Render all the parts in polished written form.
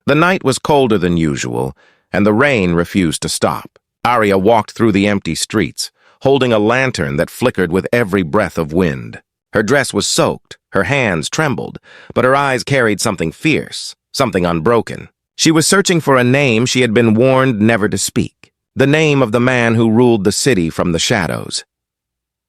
The night was colder than usual, and the rain refused to stop. Aria walked through the empty streets, holding a lantern that flickered with every breath of wind. Her dress was soaked, her hands trembled, but her eyes carried something fierce, something unbroken. She was searching for a name she had been warned never to speak, the name of the man who ruled the city from the shadows.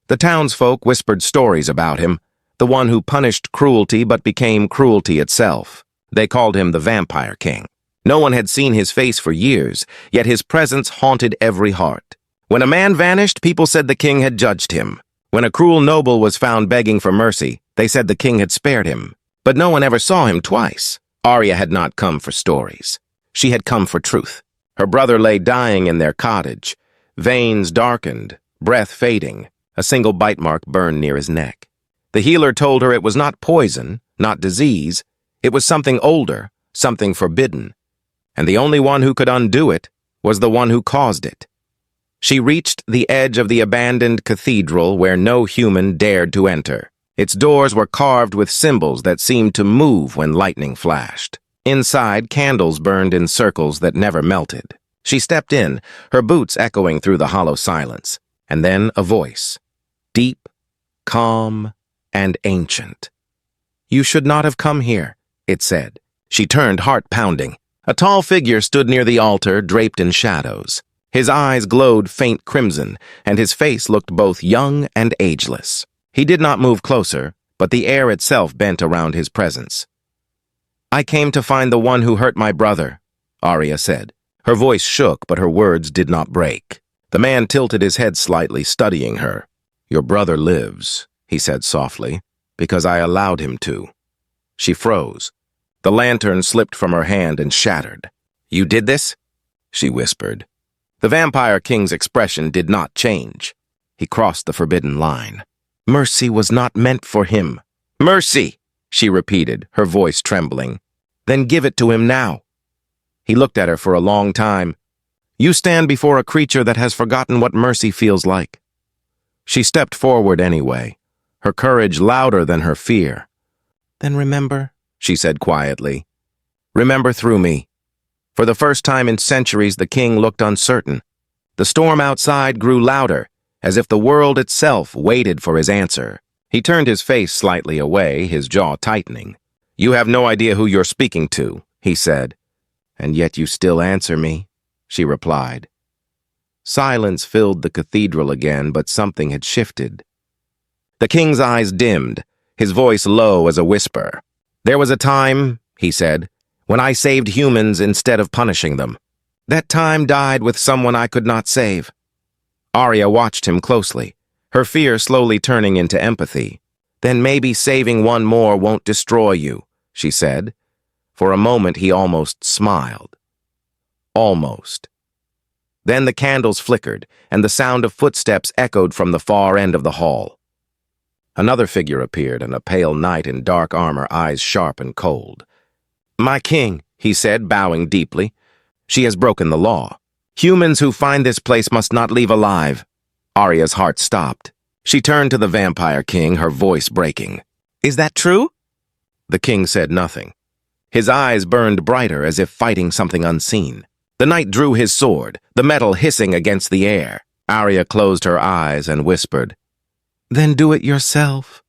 The townsfolk whispered stories about him, the one who punished cruelty but became cruelty itself. They called him the Vampire King. No one had seen his face for years, yet his presence haunted every heart. When a man vanished, people said the king had judged him. When a cruel noble was found begging for mercy, they said the king had spared him. But no one ever saw him twice. Aria had not come for stories. She had come for truth. Her brother lay dying in their cottage, veins darkened, breath fading, a single bite mark burned near his neck. The healer told her it was not poison, not disease. It was something older, something forbidden. And the only one who could undo it was the one who caused it. She reached the edge of the abandoned cathedral where no human dared to enter. Its doors were carved with symbols that seemed to move when lightning flashed. Inside, candles burned in circles that never melted. She stepped in, her boots echoing through the hollow silence. And then a voice, deep, calm, and ancient. "You should not have come here," it said. She turned, heart pounding. A tall figure stood near the altar, draped in shadows. His eyes glowed faint crimson, and his face looked both young and ageless. He did not move closer, but the air itself bent around his presence. "I came to find the one who hurt my brother," Aria said. Her voice shook, but her words did not break. The man tilted his head slightly, studying her. "Your brother lives," he said softly, "because I allowed him to." She froze. The lantern slipped from her hand and shattered. "You did this?" she whispered. The Vampire King's expression did not change. He crossed the forbidden line. Mercy was not meant for him. "Mercy!" she repeated, her voice trembling. "Then give it to him now." He looked at her for a long time. "You stand before a creature that has forgotten what mercy feels like." She stepped forward anyway, her courage louder than her fear. "Then remember," she said quietly. "Remember through me." For the first time in centuries, the king looked uncertain. The storm outside grew louder, as if the world itself waited for his answer. He turned his face slightly away, his jaw tightening. "You have no idea who you're speaking to," he said. "And yet you still answer me," she replied. Silence filled the cathedral again, but something had shifted. The king's eyes dimmed, his voice low as a whisper. "There was a time," he said, "when I saved humans instead of punishing them. That time died with someone I could not save." Aria watched him closely, her fear slowly turning into empathy. "Then maybe saving one more won't destroy you," she said. For a moment he almost smiled. Almost. Then the candles flickered, and the sound of footsteps echoed from the far end of the hall. Another figure appeared, and a pale knight in dark armor, eyes sharp and cold. "My king," he said, bowing deeply. "She has broken the law. Humans who find this place must not leave alive." Aria's heart stopped. She turned to the Vampire King, her voice breaking. "Is that true?" The king said nothing. His eyes burned brighter as if fighting something unseen. The knight drew his sword, the metal hissing against the air. Aria closed her eyes and whispered, "Then do it yourself."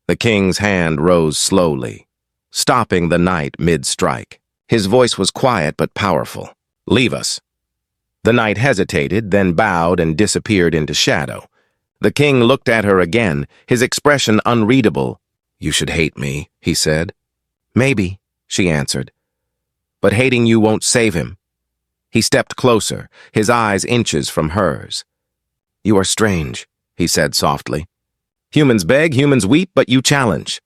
The king's hand rose slowly, stopping the knight mid-strike. His voice was quiet but powerful. "Leave us." The knight hesitated, then bowed and disappeared into shadow. The king looked at her again, his expression unreadable. "You should hate me," he said. "Maybe," she answered. "But hating you won't save him." He stepped closer, his eyes inches from hers. "You are strange," he said softly. "Humans beg, humans weep, but you challenge."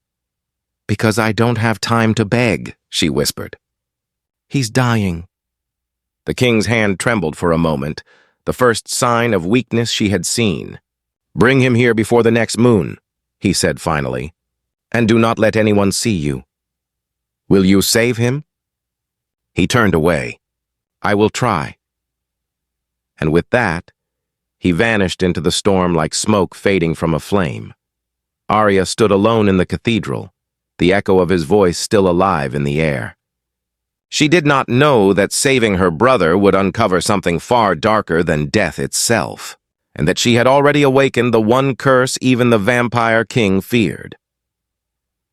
"Because I don't have time to beg," she whispered. "He's dying." The king's hand trembled for a moment, the first sign of weakness she had seen. "Bring him here before the next moon," he said finally, "and do not let anyone see you." "Will you save him?" He turned away. "I will try." And with that, he vanished into the storm like smoke fading from a flame. Aria stood alone in the cathedral, the echo of his voice still alive in the air. She did not know that saving her brother would uncover something far darker than death itself, and that she had already awakened the one curse even the vampire king feared.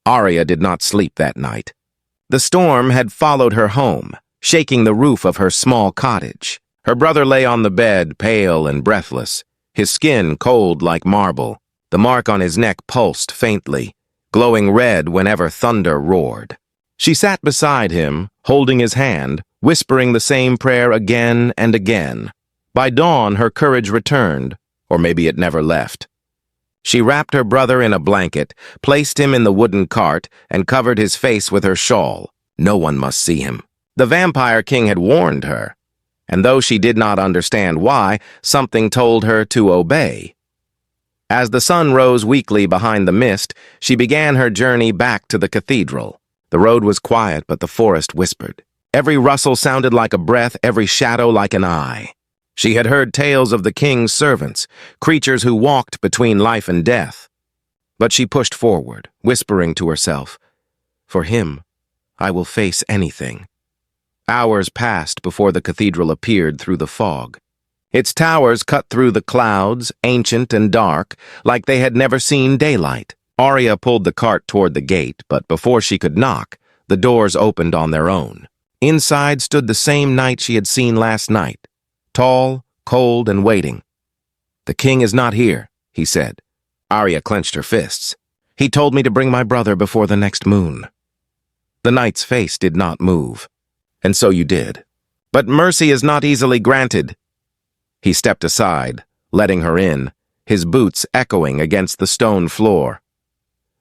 Aria did not sleep that night. The storm had followed her home, shaking the roof of her small cottage. Her brother lay on the bed, pale and breathless, his skin cold like marble. The mark on his neck pulsed faintly, glowing red whenever thunder roared. She sat beside him, holding his hand, whispering the same prayer again and again. By dawn, her courage returned, or maybe it never left. She wrapped her brother in a blanket, placed him in the wooden cart, and covered his face with her shawl. No one must see him. The vampire king had warned her, and though she did not understand why, something told her to obey. As the sun rose weakly behind the mist, she began her journey back to the cathedral. The road was quiet, but the forest whispered. Every rustle sounded like a breath, every shadow like an eye. She had heard tales of the king's servants, creatures who walked between life and death. But she pushed forward, whispering to herself, "For him, I will face anything." Hours passed before the cathedral appeared through the fog. Its towers cut through the clouds, ancient and dark, like they had never seen daylight. Aria pulled the cart toward the gate, but before she could knock, the doors opened on their own. Inside stood the same knight she had seen last night, tall, cold, and waiting. "The king is not here," he said. Aria clenched her fists. "He told me to bring my brother before the next moon." The knight's face did not move. "And so you did. But mercy is not easily granted." He stepped aside, letting her in, his boots echoing against the stone floor.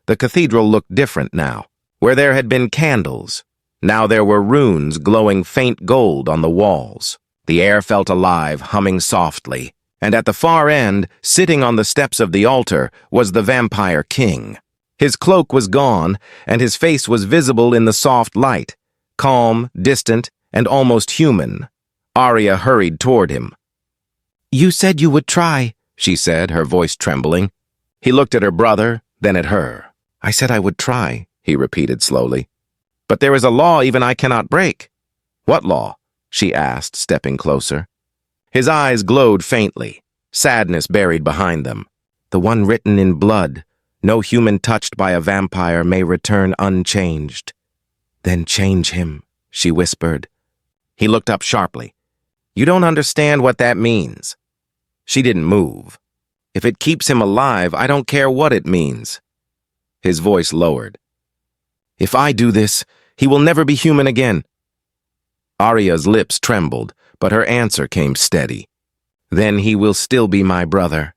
The cathedral looked different now. Where there had been candles, now there were runes glowing faint gold on the walls. The air felt alive, humming softly, and at the far end, sitting on the steps of the altar, was the vampire king. His cloak was gone, and his face was visible in the soft light, calm, distant, and almost human. Aria hurried toward him. "You said you would try," she said, her voice trembling. He looked at her brother, then at her. "I said I would try," he repeated slowly. "But there is a law even I cannot break." "What law?" she asked, stepping closer. His eyes glowed faintly, sadness buried behind them. "The one written in blood. No human touched by a vampire may return unchanged." "Then change him," she whispered. He looked up sharply. "You don't understand what that means." She didn't move. "If it keeps him alive, I don't care what it means." His voice lowered. "If I do this, he will never be human again." Aria's lips trembled, but her answer came steady. "Then he will still be my brother."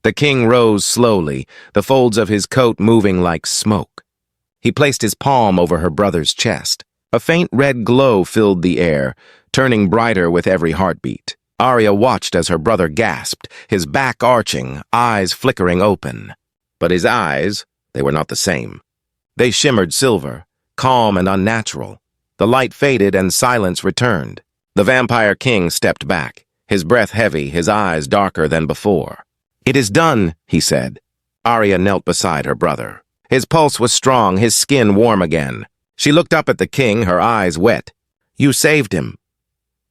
The king rose slowly, the folds of his coat moving like smoke. He placed his palm over her brother's chest. A faint red glow filled the air, turning brighter with every heartbeat. Aria watched as her brother gasped, his back arching, eyes flickering open. But his eyes, they were not the same. They shimmered silver, calm and unnatural. The light faded and silence returned. The vampire king stepped back, his breath heavy, his eyes darker than before. "It is done," he said. Aria knelt beside her brother. His pulse was strong, his skin warm again. She looked up at the king, her eyes wet. "You saved him."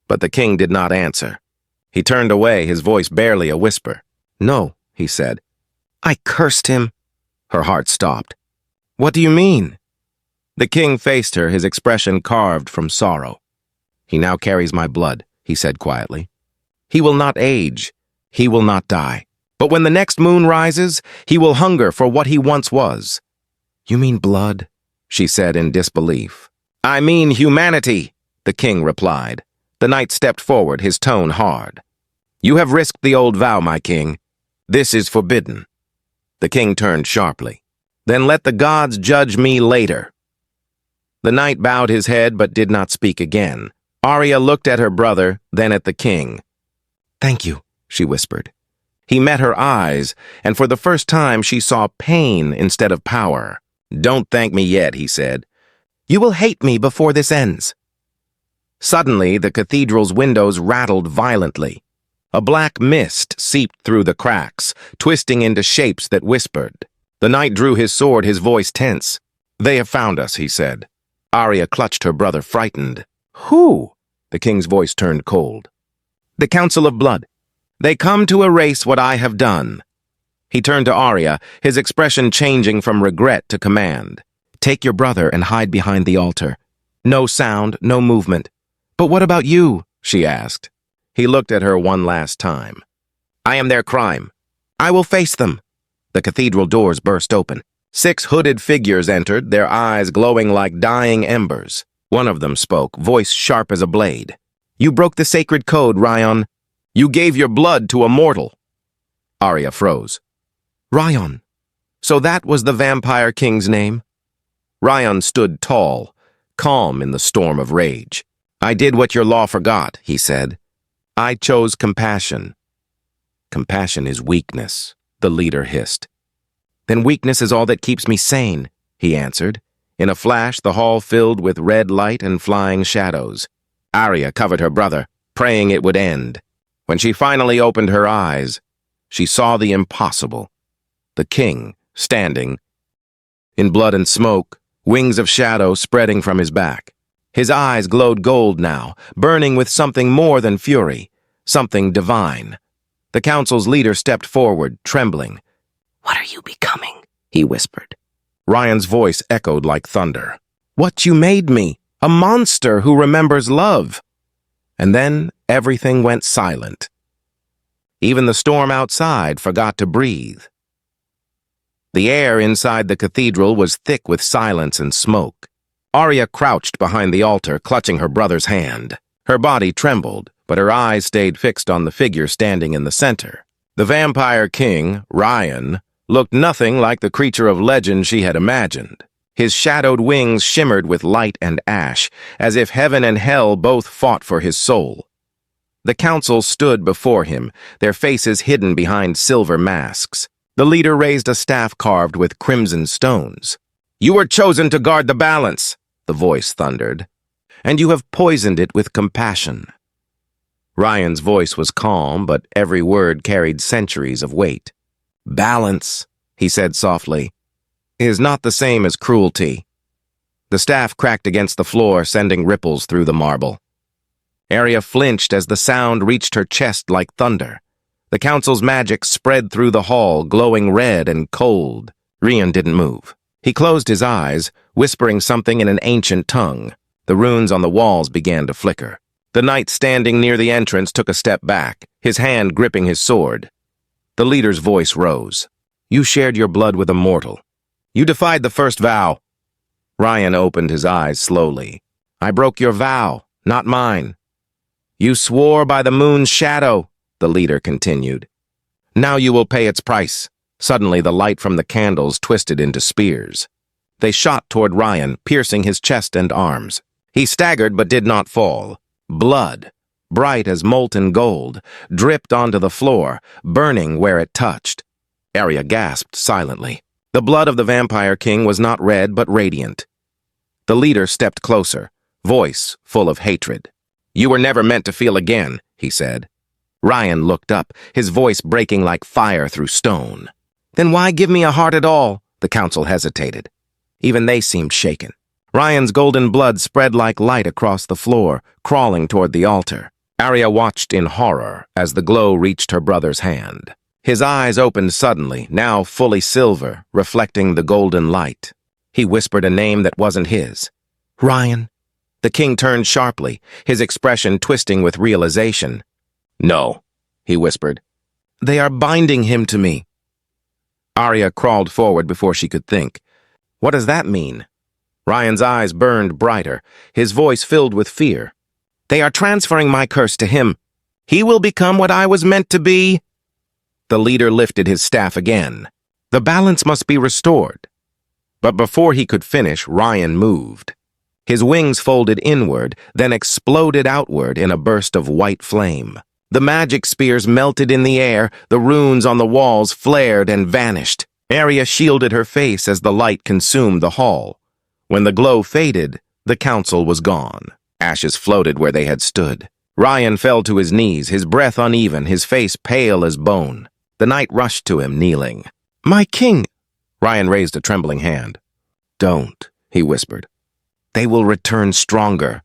But the king did not answer. He turned away, his voice barely a whisper. "No," he said. "I cursed him." Her heart stopped. "What do you mean?" The king faced her, his expression carved from sorrow. "He now carries my blood," he said quietly. "He will not age. He will not die. But when the next moon rises, he will hunger for what he once was." "You mean blood?" she said in disbelief. "I mean humanity," the king replied. The knight stepped forward, his tone hard. "You have risked the old vow, my king. This is forbidden." The king turned sharply. "Then let the gods judge me later." The knight bowed his head but did not speak again. Aria looked at her brother, then at the king. "Thank you," she whispered. He met her eyes, and for the first time she saw pain instead of power. "Don't thank me yet," he said. "You will hate me before this ends." Suddenly, the cathedral's windows rattled violently. A black mist seeped through the cracks, twisting into shapes that whispered. The knight drew his sword, his voice tense. "They have found us," he said. Aria clutched her brother, frightened. Who? The king's voice turned cold. The Council of Blood. They come to erase what I have done. He turned to Aria, his expression changing from regret to command. Take your brother and hide behind the altar. No sound, no movement. But what about you? She asked. He looked at her one last time. I am their crime. I will face them. The cathedral doors burst open. 6 hooded figures entered, their eyes glowing like dying embers. One of them spoke, voice sharp as a blade. You broke the sacred code, Rion. You gave your blood to a mortal. Aria froze. Rion. So that was the vampire king's name? Rion stood tall, calm in the storm of rage. I did what your law forgot, he said. I chose compassion. Compassion is weakness, the leader hissed. Then weakness is all that keeps me sane, he answered. In a flash, the hall filled with red light and flying shadows. Aria covered her brother, praying it would end. When she finally opened her eyes, she saw the impossible. The king, standing, in blood and smoke, wings of shadow spreading from his back. His eyes glowed gold now, burning with something more than fury, something divine. The council's leader stepped forward, trembling. What are you becoming? He whispered. Rion's voice echoed like thunder. What you made me, a monster who remembers love. And then everything went silent. Even the storm outside forgot to breathe. The air inside the cathedral was thick with silence and smoke. Aria crouched behind the altar, clutching her brother's hand. Her body trembled, but her eyes stayed fixed on the figure standing in the center. The vampire king, Rion, looked nothing like the creature of legend she had imagined. His shadowed wings shimmered with light and ash, as if heaven and hell both fought for his soul. The council stood before him, their faces hidden behind silver masks. The leader raised a staff carved with crimson stones. You were chosen to guard the balance, the voice thundered, and you have poisoned it with compassion. Rion's voice was calm, but every word carried centuries of weight. Balance, he said softly, is not the same as cruelty. The staff cracked against the floor, sending ripples through the marble. Aria flinched as the sound reached her chest like thunder. The council's magic spread through the hall, glowing red and cold. Rion didn't move. He closed his eyes, whispering something in an ancient tongue. The runes on the walls began to flicker. The knight standing near the entrance took a step back, his hand gripping his sword. The leader's voice rose. You shared your blood with a mortal. You defied the first vow. Rion opened his eyes slowly. I broke your vow, not mine. You swore by the moon's shadow, the leader continued. Now you will pay its price. Suddenly the light from the candles twisted into spears. They shot toward Rion, piercing his chest and arms. He staggered but did not fall. Blood, bright as molten gold, dripped onto the floor, burning where it touched. Aria gasped silently. The blood of the vampire king was not red but radiant. The leader stepped closer, voice full of hatred. You were never meant to feel again, he said. Rion looked up, his voice breaking like fire through stone. Then why give me a heart at all? The council hesitated. Even they seemed shaken. Rion's golden blood spread like light across the floor, crawling toward the altar. Aria watched in horror as the glow reached her brother's hand. His eyes opened suddenly, now fully silver, reflecting the golden light. He whispered a name that wasn't his. Rion. The king turned sharply, his expression twisting with realization. No, he whispered. They are binding him to me. Aria crawled forward before she could think. What does that mean? Rion's eyes burned brighter, his voice filled with fear. They are transferring my curse to him. He will become what I was meant to be. The leader lifted his staff again. The balance must be restored. But before he could finish, Rion moved. His wings folded inward, then exploded outward in a burst of white flame. The magic spears melted in the air, the runes on the walls flared and vanished. Aria shielded her face as the light consumed the hall. When the glow faded, the council was gone. Ashes floated where they had stood. Rion fell to his knees, his breath uneven, his face pale as bone. The knight rushed to him, kneeling. My king! Rion raised a trembling hand. Don't, he whispered. They will return stronger.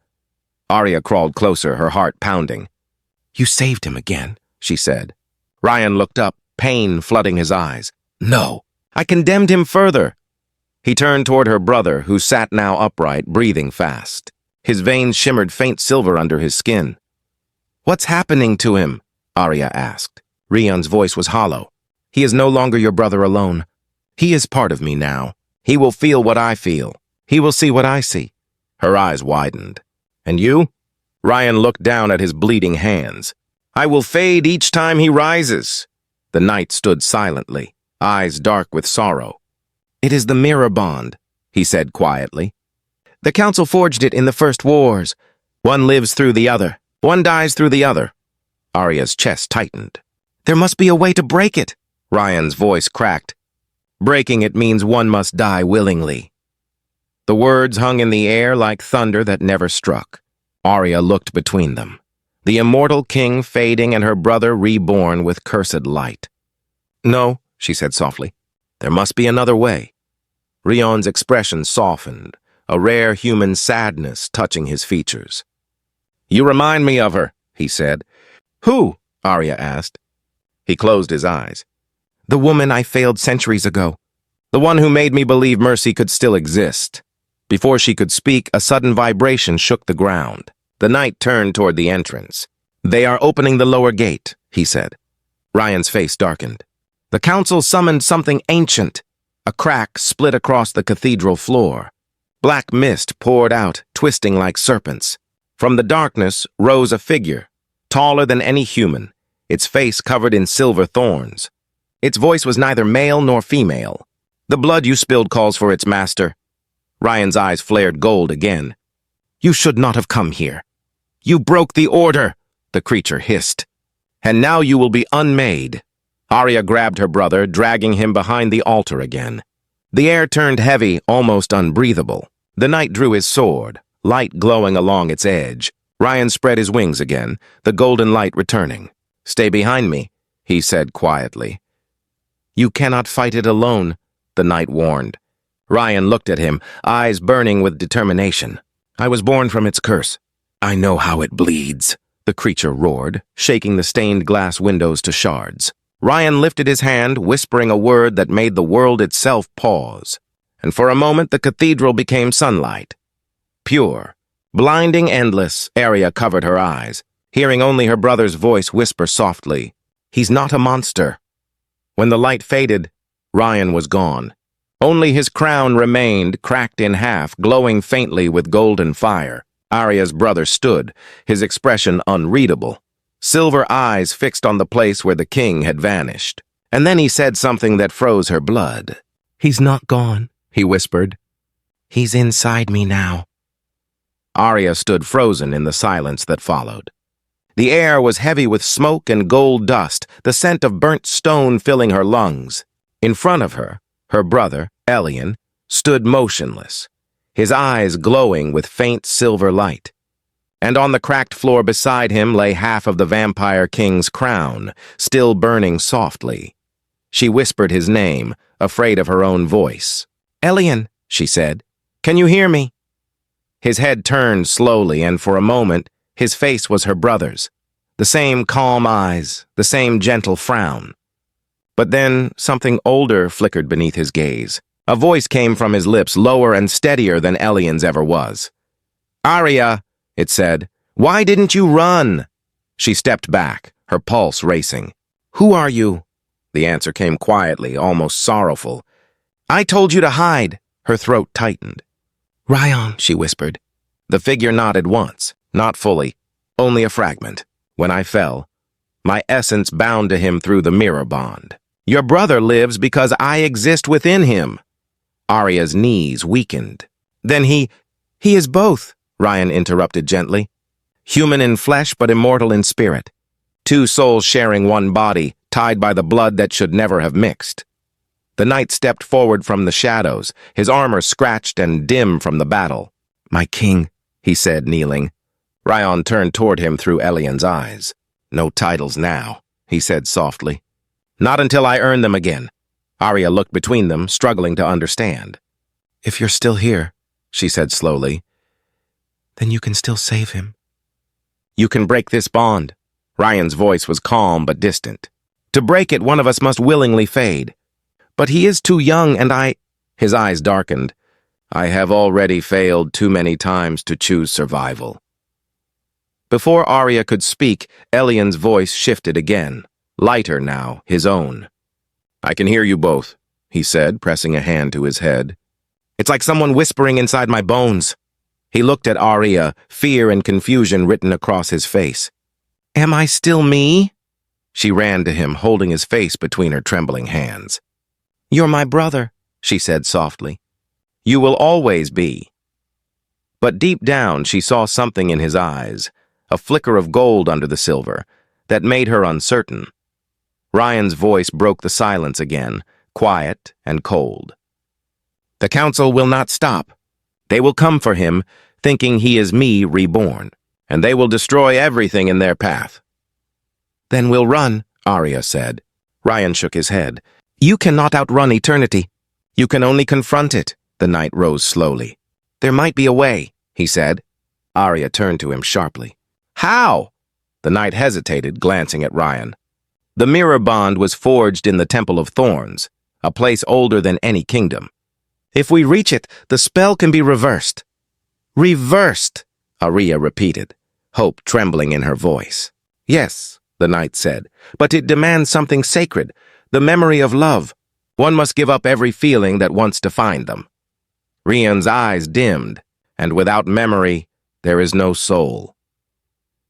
Aria crawled closer, her heart pounding. You saved him again, she said. Rion looked up, pain flooding his eyes. No, I condemned him further. He turned toward her brother, who sat now upright, breathing fast. His veins shimmered faint silver under his skin. What's happening to him? Aria asked. Rion's voice was hollow. He is no longer your brother alone. He is part of me now. He will feel what I feel. He will see what I see. Her eyes widened. And you? Rion looked down at his bleeding hands. I will fade each time he rises. The knight stood silently, eyes dark with sorrow. It is the mirror bond, he said quietly. The council forged it in the first wars. One lives through the other. One dies through the other. Aria's chest tightened. There must be a way to break it. Rion's voice cracked. Breaking it means one must die willingly. The words hung in the air like thunder that never struck. Aria looked between them. The immortal king fading and her brother reborn with cursed light. No, she said softly. There must be another way. Rion's expression softened, a rare human sadness touching his features. You remind me of her, he said. Who? Aria asked. He closed his eyes. The woman I failed centuries ago. The one who made me believe mercy could still exist. Before she could speak, a sudden vibration shook the ground. The knight turned toward the entrance. They are opening the lower gate, he said. Rion's face darkened. The council summoned something ancient. A crack split across the cathedral floor. Black mist poured out, twisting like serpents. From the darkness rose a figure, taller than any human, its face covered in silver thorns. Its voice was neither male nor female. The blood you spilled calls for its master. Rion's eyes flared gold again. You should not have come here. You broke the order, the creature hissed. And now you will be unmade. Aria grabbed her brother, dragging him behind the altar again. The air turned heavy, almost unbreathable. The knight drew his sword, light glowing along its edge. Rion spread his wings again, the golden light returning. Stay behind me, he said quietly. You cannot fight it alone, the knight warned. Rion looked at him, eyes burning with determination. I was born from its curse. I know how it bleeds, the creature roared, shaking the stained glass windows to shards. Rion lifted his hand, whispering a word that made the world itself pause. And for a moment the cathedral became sunlight. Pure, blinding, endless, Aria covered her eyes, hearing only her brother's voice whisper softly, He's not a monster. When the light faded, Rion was gone. Only his crown remained, cracked in half, glowing faintly with golden fire. Aria's brother stood, his expression unreadable. Silver eyes fixed on the place where the king had vanished. And then he said something that froze her blood. He's not gone, he whispered. He's inside me now. Aria stood frozen in the silence that followed. The air was heavy with smoke and gold dust, the scent of burnt stone filling her lungs. In front of her, her brother, Elion, stood motionless, his eyes glowing with faint silver light. And on the cracked floor beside him lay half of the vampire king's crown, still burning softly. She whispered his name, afraid of her own voice. Elion, she said, can you hear me? His head turned slowly, and for a moment, his face was her brother's. The same calm eyes, the same gentle frown. But then something older flickered beneath his gaze. A voice came from his lips, lower and steadier than Elion's ever was. Aria, it said, why didn't you run? She stepped back, her pulse racing. Who are you? The answer came quietly, almost sorrowful. I told you to hide. Her throat tightened. Rion, she whispered. The figure nodded once, not fully, only a fragment. When I fell, my essence bound to him through the mirror bond. Your brother lives because I exist within him. Aria's knees weakened. Then he is both, Rion interrupted gently. Human in flesh but immortal in spirit. Two souls sharing one body, tied by the blood that should never have mixed. The knight stepped forward from the shadows, his armor scratched and dim from the battle. My king, he said, kneeling. Rion turned toward him through Elion's eyes. No titles now, he said softly. Not until I earn them again. Aria looked between them, struggling to understand. If you're still here, she said slowly, Then you can still save him. You can break this bond. Rion's voice was calm but distant. To break it, one of us must willingly fade. But he is too young, and His eyes darkened. I have already failed too many times to choose survival. Before Aria could speak, Elian's voice shifted again, lighter now, his own. I can hear you both, he said, pressing a hand to his head. It's like someone whispering inside my bones. He looked at Aria, fear and confusion written across his face. Am I still me? She ran to him, holding his face between her trembling hands. You're my brother, she said softly. You will always be. But deep down she saw something in his eyes, a flicker of gold under the silver, that made her uncertain. Rion's voice broke the silence again, quiet and cold. The council will not stop. They will come for him, thinking he is me reborn, and they will destroy everything in their path. Then we'll run, Aria said. Rion shook his head. You cannot outrun eternity. You can only confront it. The knight rose slowly. There might be a way, he said. Aria turned to him sharply. How? The knight hesitated, glancing at Rion. The mirror bond was forged in the Temple of Thorns, a place older than any kingdom. If we reach it, the spell can be reversed. Reversed, Aria repeated, hope trembling in her voice. Yes, the knight said, but it demands something sacred, the memory of love. One must give up every feeling that once defined them. Rion's eyes dimmed, and without memory, there is no soul.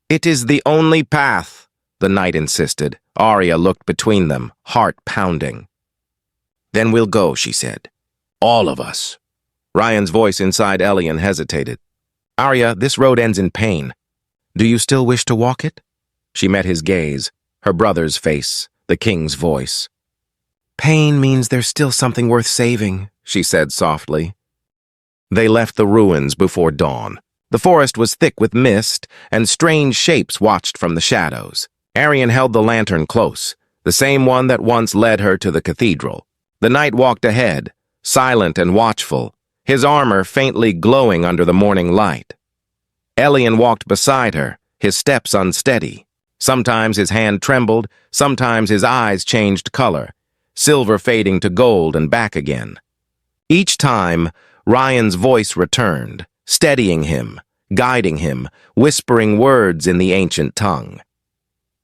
It is the only path, the knight insisted. Aria looked between them, heart pounding. Then we'll go, she said. All of us. Rion's voice inside Elian hesitated. Aria, this road ends in pain. Do you still wish to walk it? She met his gaze, her brother's face, the king's voice. Pain means there's still something worth saving, she said softly. They left the ruins before dawn. The forest was thick with mist, and strange shapes watched from the shadows. Arian held the lantern close, the same one that once led her to the cathedral. The knight walked ahead, silent and watchful, his armor faintly glowing under the morning light. Elian walked beside her, his steps unsteady. Sometimes his hand trembled, sometimes his eyes changed color, silver fading to gold and back again. Each time, Rion's voice returned, steadying him, guiding him, whispering words in the ancient tongue.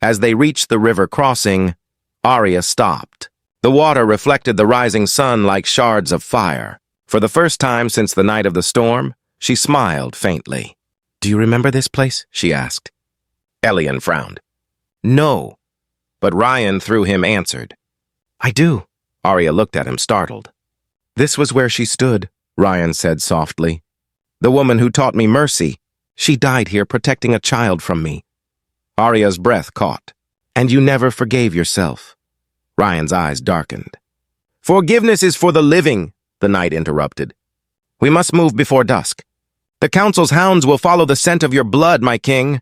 As they reached the river crossing, Aria stopped. The water reflected the rising sun like shards of fire. For the first time since the night of the storm, she smiled faintly. Do you remember this place? She asked. Elian frowned. No. But Rion through him answered. I do. Aria looked at him startled. This was where she stood, Rion said softly. The woman who taught me mercy. She died here protecting a child from me. Aria's breath caught. And you never forgave yourself. Rion's eyes darkened. Forgiveness is for the living, the knight interrupted. We must move before dusk. The council's hounds will follow the scent of your blood, my king.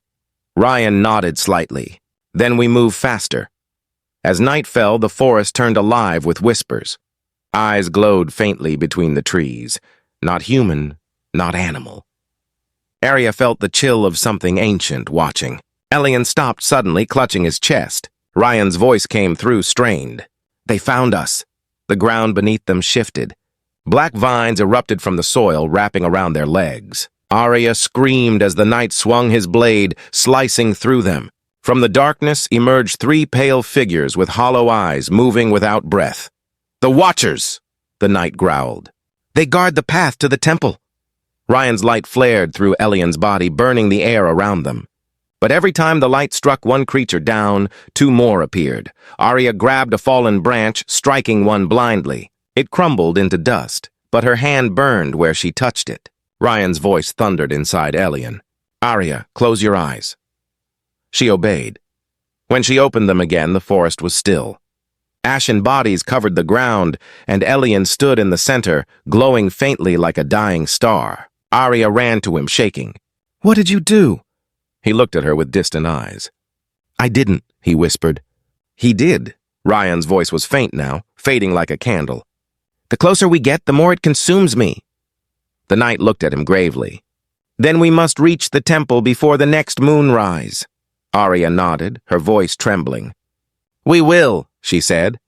Rion nodded slightly. Then we move faster. As night fell, the forest turned alive with whispers. Eyes glowed faintly between the trees. Not human, not animal. Aria felt the chill of something ancient watching. Elian stopped suddenly, clutching his chest. Rion's voice came through, strained. They found us. The ground beneath them shifted. Black vines erupted from the soil, wrapping around their legs. Aria screamed as the knight swung his blade, slicing through them. From the darkness emerged 3 pale figures with hollow eyes, moving without breath. The Watchers, the knight growled. They guard the path to the temple. Rion's light flared through Elian's body, burning the air around them. But every time the light struck one creature down, 2 more appeared. Aria grabbed a fallen branch, striking one blindly. It crumbled into dust, but her hand burned where she touched it. Rion's voice thundered inside Elian. Aria, close your eyes. She obeyed. When she opened them again, the forest was still. Ashen bodies covered the ground, and Elian stood in the center, glowing faintly like a dying star. Aria ran to him, shaking. What did you do? He looked at her with distant eyes. I didn't, he whispered. He did. Rion's voice was faint now, fading like a candle. The closer we get, the more it consumes me. The knight looked at him gravely. Then we must reach the temple before the next moonrise. Aria nodded, her voice trembling. We will, she said,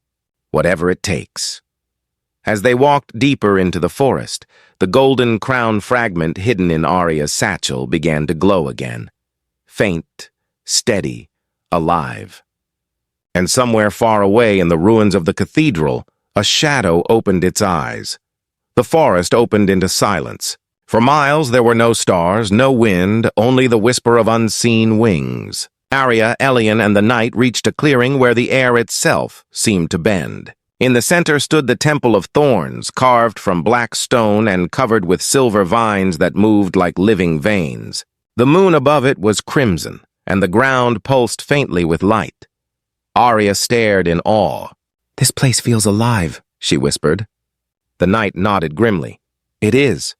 whatever it takes. As they walked deeper into the forest, the golden crown fragment hidden in Aria's satchel began to glow again. Faint, steady, alive. And somewhere far away in the ruins of the cathedral, a shadow opened its eyes. The forest opened into silence. For miles there were no stars, no wind, only the whisper of unseen wings. Aria, Elian, and the knight reached a clearing where the air itself seemed to bend. In the center stood the temple of thorns, carved from black stone and covered with silver vines that moved like living veins. The moon above it was crimson, and the ground pulsed faintly with light. Aria stared in awe. This place feels alive, she whispered. The knight nodded grimly. It is.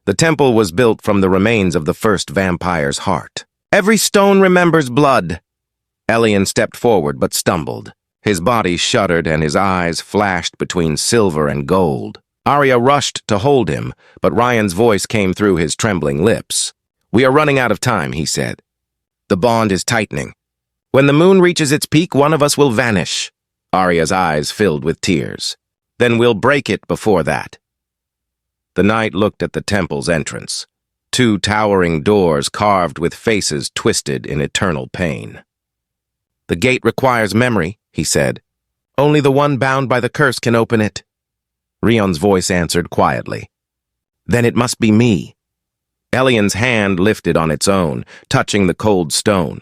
The temple was built from the remains of the first vampire's heart. Every stone remembers blood. Elian stepped forward but stumbled. His body shuddered and his eyes flashed between silver and gold. Aria rushed to hold him, but Rion's voice came through his trembling lips. We are running out of time, he said. The bond is tightening. When the moon reaches its peak, one of us will vanish. Aria's eyes filled with tears. Then we'll break it before that. The knight looked at the temple's entrance. 2 towering doors carved with faces twisted in eternal pain. The gate requires memory, he said. Only the one bound by the curse can open it. Rion's voice answered quietly. Then it must be me. Elian's hand lifted on its own, touching the cold stone.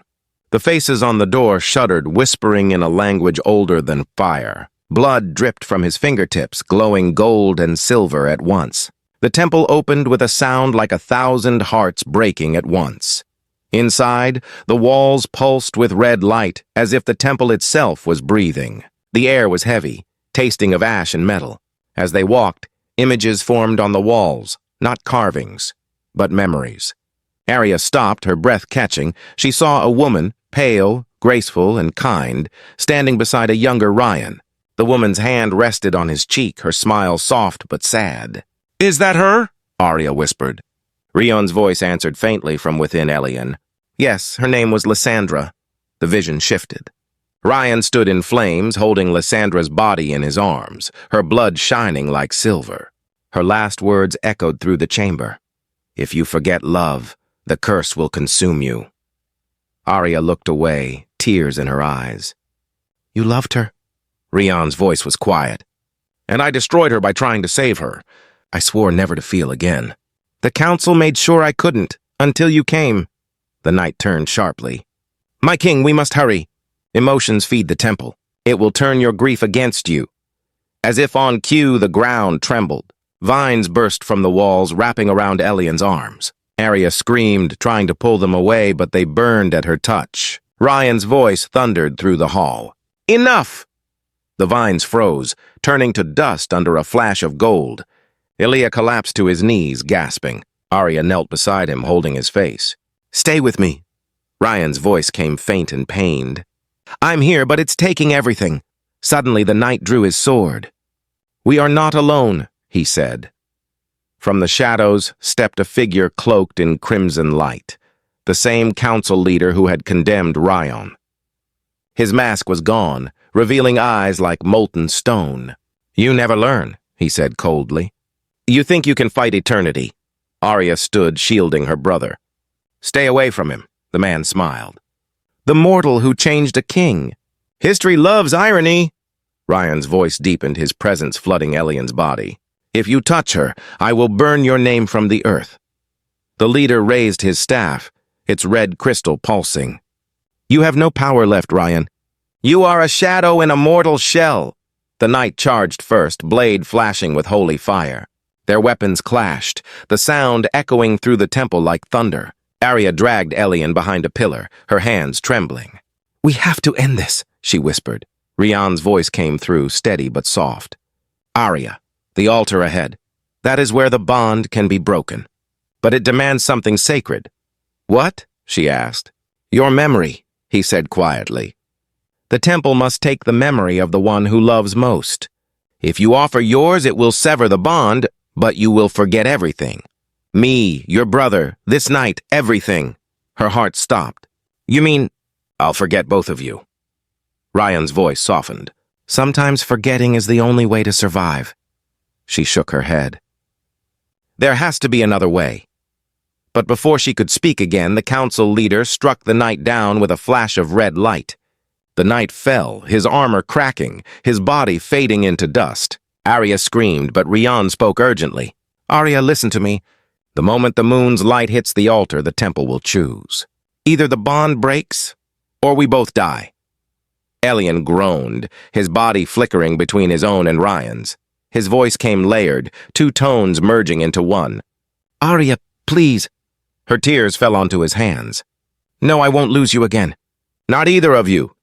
The faces on the door shuddered, whispering in a language older than fire. Blood dripped from his fingertips, glowing gold and silver at once. The temple opened with a sound like 1,000 hearts breaking at once. Inside, the walls pulsed with red light, as if the temple itself was breathing. The air was heavy, tasting of ash and metal. As they walked, images formed on the walls, not carvings, but memories. Aria stopped, her breath catching. She saw a woman, pale, graceful, and kind, standing beside a younger Rion. The woman's hand rested on his cheek, her smile soft but sad. Is that her? Aria whispered. Rion's voice answered faintly from within Elian. Yes, her name was Lysandra. The vision shifted. Rion stood in flames, holding Lysandra's body in his arms, her blood shining like silver. Her last words echoed through the chamber. If you forget love, the curse will consume you. Aria looked away, tears in her eyes. You loved her? Rion's voice was quiet. And I destroyed her by trying to save her. I swore never to feel again. The council made sure I couldn't, until you came. The knight turned sharply. My king, we must hurry. Emotions feed the temple. It will turn your grief against you. As if on cue, the ground trembled. Vines burst from the walls, wrapping around Elian's arms. Aria screamed, trying to pull them away, but they burned at her touch. Rion's voice thundered through the hall. Enough! The vines froze, turning to dust under a flash of gold. Elia collapsed to his knees, gasping. Aria knelt beside him, holding his face. Stay with me. Rion's voice came faint and pained. I'm here, but it's taking everything. Suddenly the knight drew his sword. We are not alone, he said. From the shadows stepped a figure cloaked in crimson light, the same council leader who had condemned Rion. His mask was gone, revealing eyes like molten stone. You never learn, he said coldly. You think you can fight eternity. Aria stood, shielding her brother. Stay away from him, the man smiled. The mortal who changed a king. History loves irony. Rion's voice deepened, his presence flooding Elian's body. If you touch her, I will burn your name from the earth. The leader raised his staff, its red crystal pulsing. You have no power left, Rion. You are a shadow in a mortal shell. The knight charged first, blade flashing with holy fire. Their weapons clashed, the sound echoing through the temple like thunder. Aria dragged Elian behind a pillar, her hands trembling. We have to end this, she whispered. Rion's voice came through, steady but soft. Aria, the altar ahead. That is where the bond can be broken. But it demands something sacred. What? She asked. Your memory, he said quietly. The temple must take the memory of the one who loves most. If you offer yours, it will sever the bond, but you will forget everything. Me, your brother, this night, everything. Her heart stopped. You mean, I'll forget both of you. Rion's voice softened. Sometimes forgetting is the only way to survive. She shook her head. There has to be another way. But before she could speak again, the council leader struck the knight down with a flash of red light. The knight fell, his armor cracking, his body fading into dust. Aria screamed, but Rion spoke urgently. Aria, listen to me. The moment the moon's light hits the altar, the temple will choose. Either the bond breaks, or we both die. Elian groaned, his body flickering between his own and Rion's. His voice came layered, two tones merging into one. Aria, please. Her tears fell onto his hands. No, I won't lose you again. Not either of you.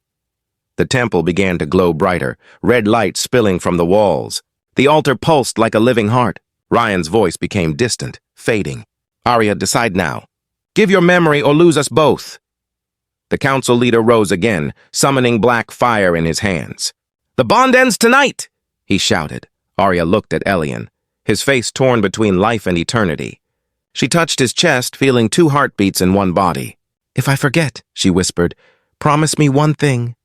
The temple began to glow brighter, red light spilling from the walls. The altar pulsed like a living heart. Rion's voice became distant, fading. Aria, decide now. Give your memory or lose us both. The council leader rose again, summoning black fire in his hands. The bond ends tonight, he shouted. Aria looked at Elian, his face torn between life and eternity. She touched his chest, feeling two heartbeats in one body. If I forget, she whispered, promise me one thing.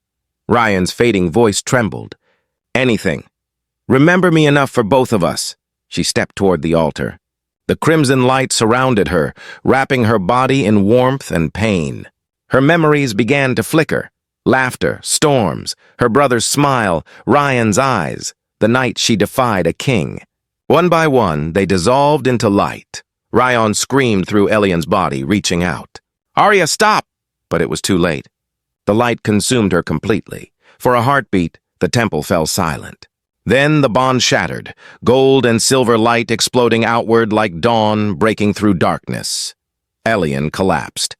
Rion's fading voice trembled. Anything. Remember me enough for both of us. She stepped toward the altar. The crimson light surrounded her, wrapping her body in warmth and pain. Her memories began to flicker. Laughter, storms, her brother's smile, Rion's eyes, the night she defied a king. One by one, they dissolved into light. Rion screamed through Elian's body, reaching out. Aria, stop! But it was too late. The light consumed her completely. For a heartbeat, the temple fell silent. Then the bond shattered, gold and silver light exploding outward like dawn breaking through darkness. Elian collapsed.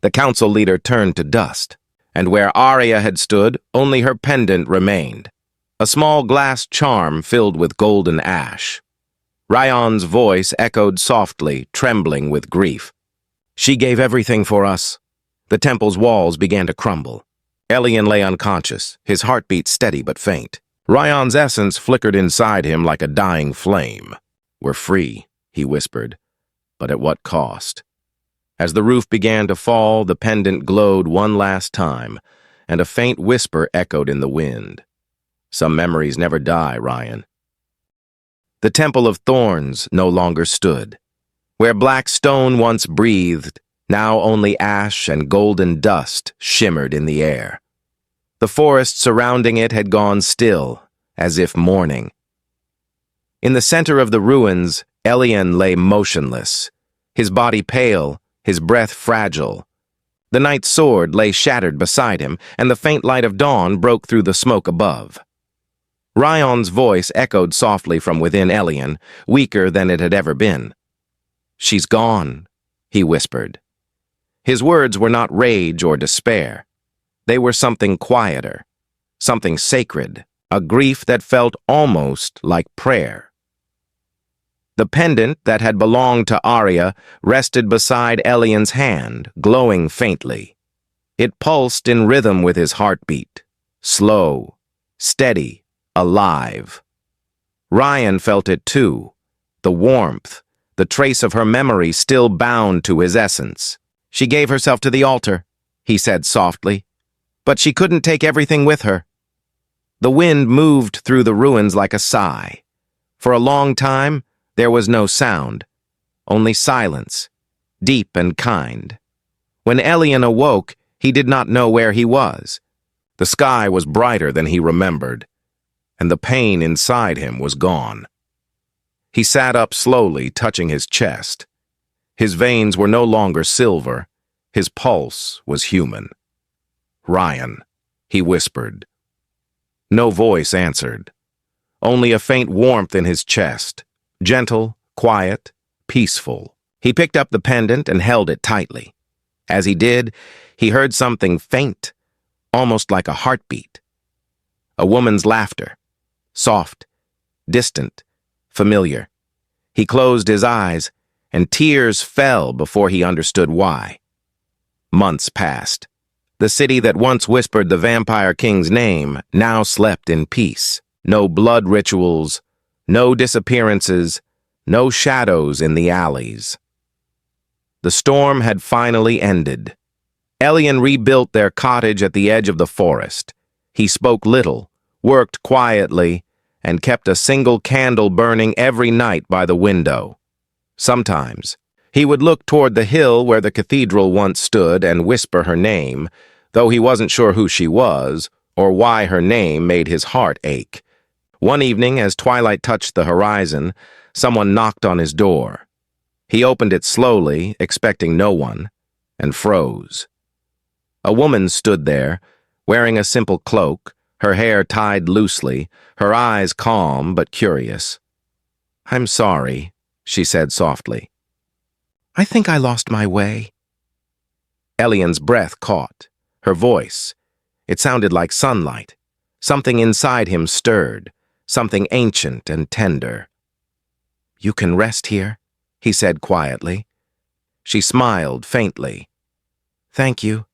The council leader turned to dust, and where Aria had stood, only her pendant remained. A small glass charm filled with golden ash. Rion's voice echoed softly, trembling with grief. She gave everything for us. The temple's walls began to crumble. Elian lay unconscious, his heartbeat steady but faint. Rion's essence flickered inside him like a dying flame. We're free, he whispered, but at what cost? As the roof began to fall, the pendant glowed one last time, and a faint whisper echoed in the wind. Some memories never die, Rion. The temple of thorns no longer stood. Where black stone once breathed, now only ash and golden dust shimmered in the air. The forest surrounding it had gone still, as if mourning. In the center of the ruins, Elian lay motionless, his body pale, his breath fragile. The knight's sword lay shattered beside him, and the faint light of dawn broke through the smoke above. Rion's voice echoed softly from within Elian, weaker than it had ever been. She's gone, he whispered. His words were not rage or despair. They were something quieter, something sacred, a grief that felt almost like prayer. The pendant that had belonged to Aria rested beside Elian's hand, glowing faintly. It pulsed in rhythm with his heartbeat, slow, steady, alive. Rion felt it too, the warmth, the trace of her memory still bound to his essence. She gave herself to the altar, he said softly, but she couldn't take everything with her. The wind moved through the ruins like a sigh. For a long time, there was no sound, only silence, deep and kind. When Elian awoke, he did not know where he was. The sky was brighter than he remembered, and the pain inside him was gone. He sat up slowly, touching his chest. His veins were no longer silver. His pulse was human. Rion, he whispered. No voice answered. Only a faint warmth in his chest. Gentle, quiet, peaceful. He picked up the pendant and held it tightly. As he did, he heard something faint, almost like a heartbeat. A woman's laughter. Soft, distant, familiar. He closed his eyes, and tears fell before he understood why. Months passed. The city that once whispered the vampire king's name now slept in peace. No blood rituals, no disappearances, no shadows in the alleys. The storm had finally ended. Elian rebuilt their cottage at the edge of the forest. He spoke little, worked quietly, and kept a single candle burning every night by the window. Sometimes, he would look toward the hill where the cathedral once stood and whisper her name, though he wasn't sure who she was or why her name made his heart ache. One evening, as twilight touched the horizon, someone knocked on his door. He opened it slowly, expecting no one, and froze. A woman stood there, wearing a simple cloak, her hair tied loosely, her eyes calm but curious. "I'm sorry," she said softly. "I think I lost my way." Elian's breath caught. Her voice. It sounded like sunlight. Something inside him stirred, something ancient and tender. "You can rest here," he said quietly. She smiled faintly. "Thank you.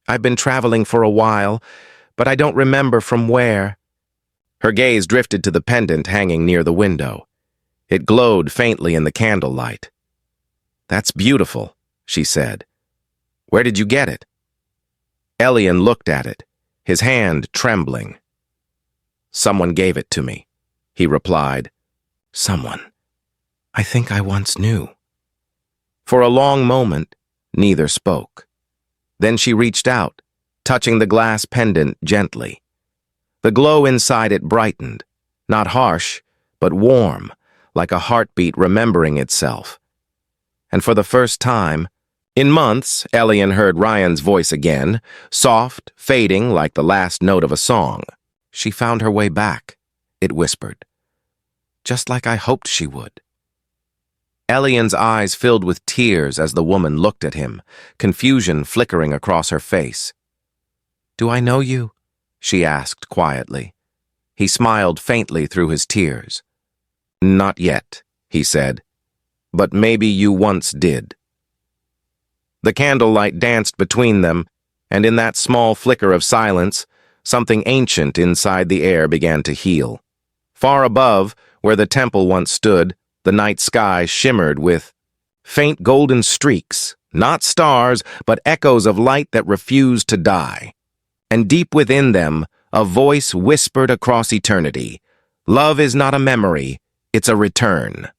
I've been traveling for a while, but I don't remember from where." Her gaze drifted to the pendant hanging near the window. It glowed faintly in the candlelight. "That's beautiful," she said. "Where did you get it?" Elian looked at it, his hand trembling. "Someone gave it to me," he replied. "Someone I think I once knew." For a long moment, neither spoke. Then she reached out, touching the glass pendant gently. The glow inside it brightened, not harsh, but warm, like a heartbeat remembering itself. And for the first time, in months, Elian heard Rion's voice again, soft, fading like the last note of a song. "She found her way back," it whispered. "Just like I hoped she would." Elian's eyes filled with tears as the woman looked at him, confusion flickering across her face. "Do I know you?" she asked quietly. He smiled faintly through his tears. "Not yet," he said, "but maybe you once did." The candlelight danced between them, and in that small flicker of silence, something ancient inside the air began to heal. Far above, where the temple once stood, the night sky shimmered with faint golden streaks, not stars, but echoes of light that refused to die. And deep within them, a voice whispered across eternity, "Love is not a memory, it's a return."